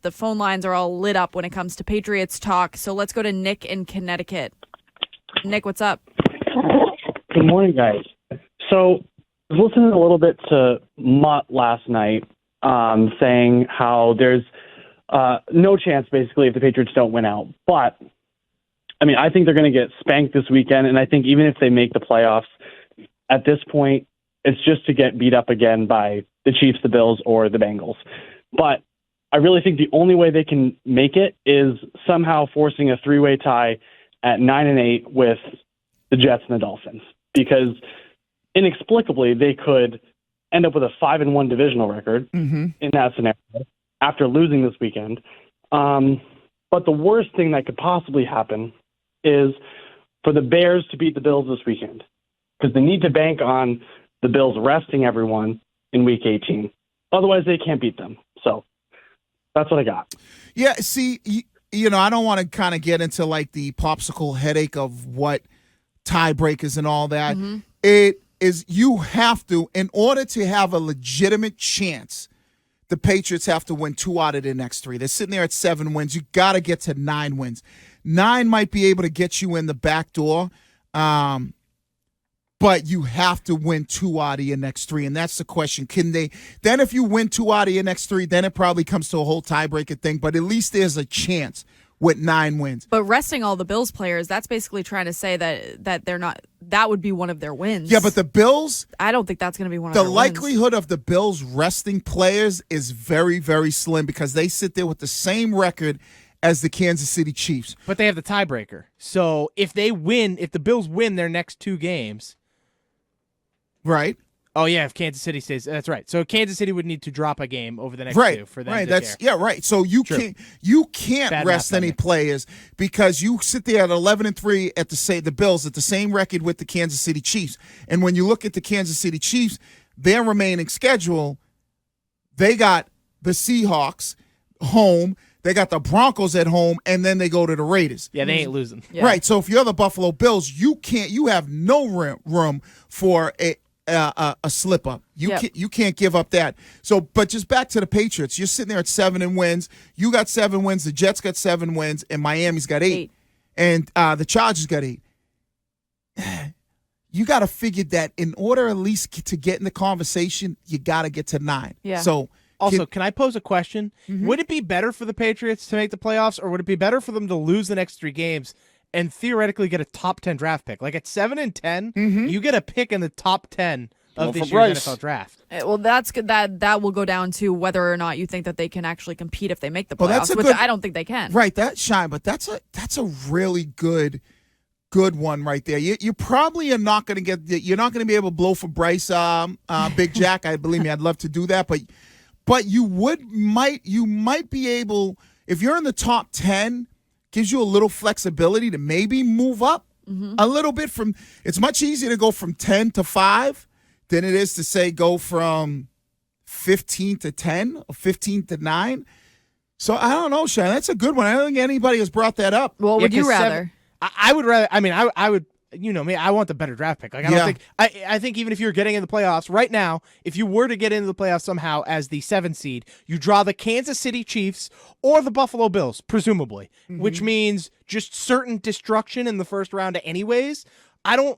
the phone lines are all lit up when it comes to Patriots talk. So let's go to Nick in Connecticut. Nick, what's up? Good morning, guys. So I was listening a little bit to Mutt last night saying how there's no chance, basically, if the Patriots don't win out. But, I mean, I think they're going to get spanked this weekend, and I think even if they make the playoffs, at this point, it's just to get beat up again by the Chiefs, the Bills, or the Bengals. But I really think the only way they can make it is somehow forcing a three-way tie at 9-8 with the Jets and the Dolphins, because inexplicably they could end up with a 5-1 divisional record in that scenario after losing this weekend. But the worst thing that could possibly happen is for the Bears to beat the Bills this weekend, because they need to bank on the Bills resting everyone in Week 18. Otherwise, they can't beat them. So that's what I got. Yeah, see, you know, I don't want to kind of get into like the popsicle headache of what tiebreakers and all that. It is, you have to, in order to have a legitimate chance, the Patriots have to win 2 out of their next 3. They're sitting there at 7 wins. You got to get to 9 wins. 9 might be able to get you in the back door, but you have to win 2 out of your next 3, and that's the question. Can they? Then if you win 2 out of your next 3, then it probably comes to a whole tiebreaker thing, but at least there's a chance with 9 wins. But resting all the Bills players, that's basically trying to say that they're not. That would be one of their wins. Yeah, but the Bills, I don't think that's going to be one of their wins. The likelihood of the Bills resting players is very, very slim because they sit there with the same record as the Kansas City Chiefs. But they have the tiebreaker. So if they win, if the Bills win their next 2 games. Right. Oh, yeah, if Kansas City stays. That's right. So Kansas City would need to drop a game over the next 2 for them to that's care. Yeah, right. So you can't Bad rest math, any players because you sit there at 11-3 at the Bills at the same record with the Kansas City Chiefs. And when you look at the Kansas City Chiefs, their remaining schedule, they got the Seahawks home, they got the Broncos at home, and then they go to the Raiders. Yeah, they ain't losing. Yeah. Right. So if you're the Buffalo Bills, you have no room for a slip up. You can't give up that. So, but just back to the Patriots. You're sitting there at 7 wins. You got 7 wins. The Jets got 7 wins, and Miami's got 8. And the Chargers got 8. You got to figure that in order at least to get in the conversation, you got to get to 9. Yeah. So. Also, can I pose a question? Would it be better for the Patriots to make the playoffs, or would it be better for them to lose the next 3 games and theoretically get a top 10 draft pick? Like at 7-10, you get a pick in the top 10 of this year's NFL draft. Well, that's good. That will go down to whether or not you think that they can actually compete if they make the playoffs. Well, that's which I don't think they can. Right, that's Shine, but that's a really good one right there. You probably are not going to get. You're not going to be able to blow for Bryce, Big Jack. I believe me, I'd love to do that, but you might be able, if you're in the top 10, gives you a little flexibility to maybe move up a little bit from. It's much easier to go from 10 to 5 than it is to say go from 15 to 10 or 15 to 9. So I don't know, Shane. That's a good one. I don't think anybody has brought that up. What would you rather? I would rather. I mean, I would. You know me, I want the better draft pick. Like I don't think I think even if you're getting in the playoffs right now, if you were to get into the playoffs somehow as the 7th seed, you draw the Kansas City Chiefs or the Buffalo Bills, presumably, which means just certain destruction in the first round anyways. I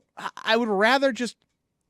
would rather just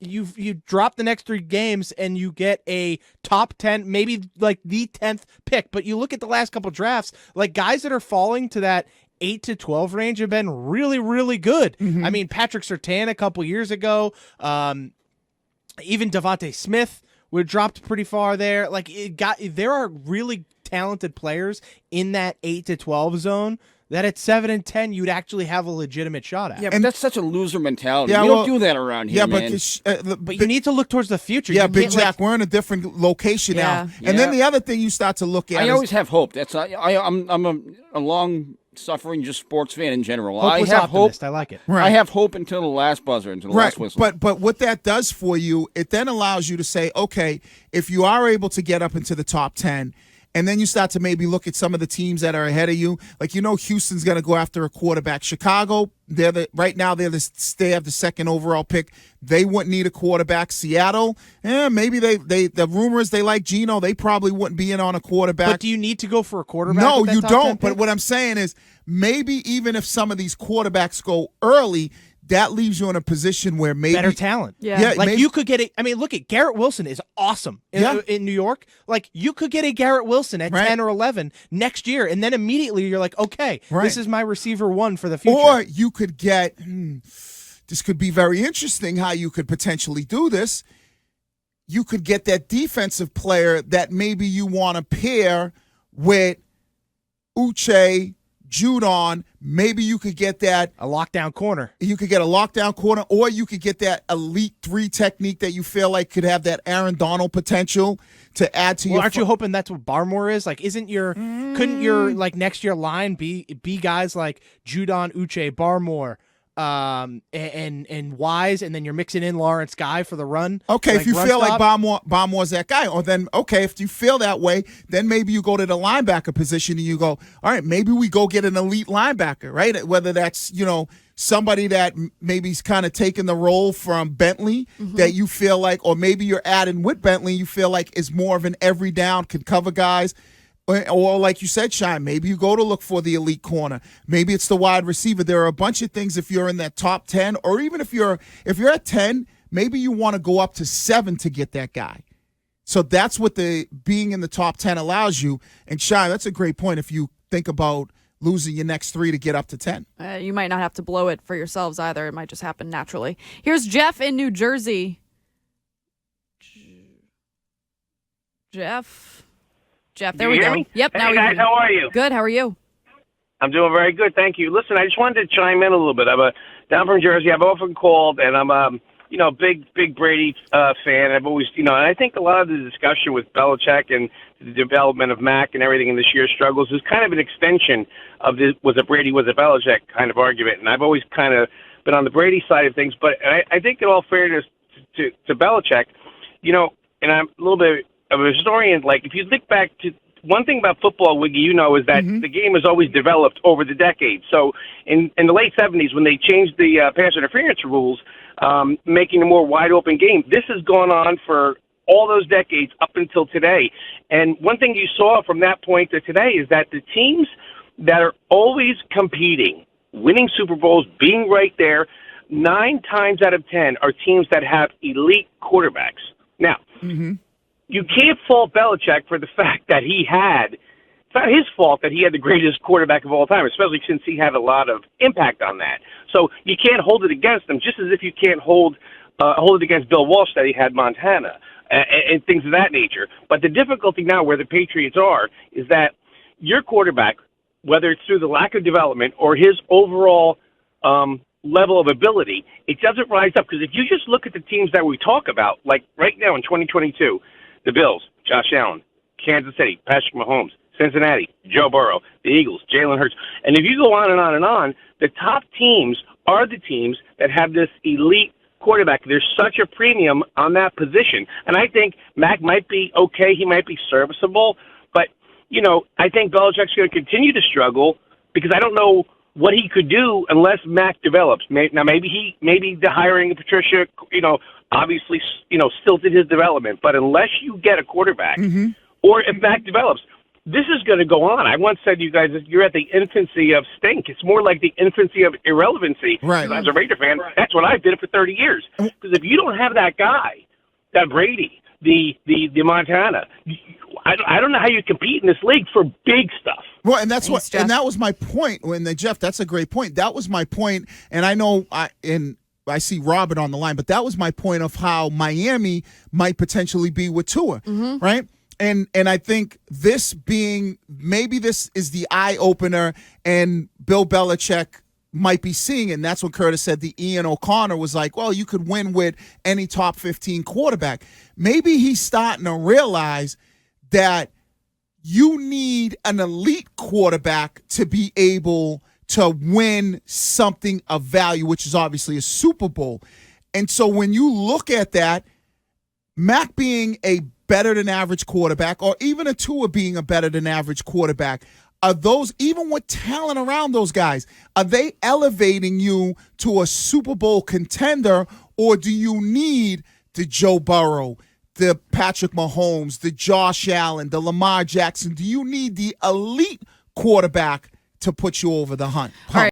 you drop the next 3 games and you get a top 10, maybe like the 10th pick. But you look at the last couple drafts, like guys that are falling to that 8 to 12 range have been really, really good. I mean, Patrick Surtain a couple years ago, even Devontae Smith would dropped pretty far there. Like there are really talented players in that 8 to 12 zone that at 7-10 you'd actually have a legitimate shot at. Yeah, but that's such a loser mentality. Yeah, you don't do that around here, man. But you need to look towards the future. Yeah, Big Jack, we're in a different location now. And then the other thing you start to look at I always have hope. I'm a long-suffering just sports fan in general. I have optimist. I like it. Right. I have hope until the last buzzer, until the last whistle. But what that does for you, it then allows you to say, okay, if you are able to get up into the top 10 and then you start to maybe look at some of the teams that are ahead of you. Like, Houston's going to go after a quarterback. Chicago, they have the second overall pick. They wouldn't need a quarterback. Seattle, maybe the rumors they like Geno. They probably wouldn't be in on a quarterback. But do you need to go for a quarterback? No, with that you top don't. 10 But pick? what I'm saying is maybe even if some of these quarterbacks go early, that leaves you in a position where maybe better talent. Yeah. Like maybe, you could get look at Garrett Wilson is awesome in New York. Like you could get a Garrett Wilson at 10 or 11 next year, and then immediately you're like, okay, this is my receiver one for the future. Or you could get, this could be very interesting how you could potentially do this. You could get that defensive player that maybe you want to pair with Uche, Judon. Maybe you could get that. A lockdown corner. You could get a lockdown corner, or you could get that elite 3 technique that you feel like could have that Aaron Donald potential to add to your. Aren't you hoping that's what Barmore is? Like, couldn't your like next year line be guys like Judon, Uche, Barmore, and Wise, and then you're mixing in Lawrence Guy for the run? Okay, if you feel stop. like Barmore's that guy, or then okay, if you feel that way, then maybe you go to the linebacker position and you go, all right, maybe we go get an elite linebacker, right? Whether that's somebody that maybe's kind of taking the role from Bentley that you feel like, or maybe you're adding with Bentley, you feel like is more of an every down, can cover guys. Or like you said, Shine, maybe you go to look for the elite corner. Maybe it's the wide receiver. There are a bunch of things if you're in that top 10, or even if you're at 10, maybe you want to go up to 7 to get that guy. So that's what the being in the top 10 allows you. And Shine, that's a great point if you think about losing your next 3 to get up to 10. You might not have to blow it for yourselves either. It might just happen naturally. Here's Jeff in New Jersey. Jeff, there we go. Me? Yep. Hey guys, how are you? Good. How are you? I'm doing very good, thank you. Listen, I just wanted to chime in a little bit. I'm down from Jersey. I've often called, and I'm big Brady fan. I've always, and I think a lot of the discussion with Belichick and the development of Mac and everything in this year's struggles is kind of an extension of the was it Brady, was it Belichick kind of argument. And I've always kind of been on the Brady side of things, but I think in all fairness to Belichick, and I'm a little bit of a historian. Like if you look back to one thing about football, Wiggy, is that the game has always developed over the decades. So in the late 70s, when they changed the pass interference rules, making a more wide open game, this has gone on for all those decades up until today. And one thing you saw from that point to today is that the teams that are always competing, winning Super Bowls, being right there, 9 times out of 10 are teams that have elite quarterbacks. Now, you can't fault Belichick for the fact that it's not his fault that he had the greatest quarterback of all time, especially since he had a lot of impact on that. So you can't hold it against him, just as if you can't hold it against Bill Walsh that he had Montana and things of that nature. But the difficulty now where the Patriots are is that your quarterback, whether it's through the lack of development or his overall level of ability, it doesn't rise up. Because if you just look at the teams that we talk about, like right now in 2022, the Bills, Josh Allen, Kansas City, Patrick Mahomes, Cincinnati, Joe Burrow, the Eagles, Jalen Hurts. And if you go on and on and on, the top teams are the teams that have this elite quarterback. There's such a premium on that position. And I think Mac might be okay. He might be serviceable. But, I think Belichick's going to continue to struggle because I don't know what he could do unless Mac develops. Now, maybe the hiring of Patricia, obviously, stilted his development. But unless you get a quarterback or if Mac develops, this is going to go on. I once said to you guys, you're at the infancy of stink. It's more like the infancy of irrelevancy. Right. As a Raider fan, that's what I did it for 30 years. Because if you don't have that guy, that Brady, the Montana, I don't know how you compete in this league for big stuff. Well, and that's Thanks, Jeff. and that was my point. Jeff, that's a great point. That was my point, and I know I see Robert on the line, but that was my point of how Miami might potentially be with Tua, right? And I think this is the eye opener, and Bill Belichick might be seeing, and that's what Curtis said. The Ian O'Connor was like, well, you could win with any top 15 quarterback. Maybe he's starting to realize that you need an elite quarterback to be able to win something of value, which is obviously a Super Bowl. And so when you look at that, Mac being a better than average quarterback, or even a Tua being a better than average quarterback, are those, even with talent around those guys, are they elevating you to a Super Bowl contender, or do you need the Joe Burrow, the Patrick Mahomes, the Josh Allen, the Lamar Jackson? Do you need the elite quarterback to put you over the hump? All right.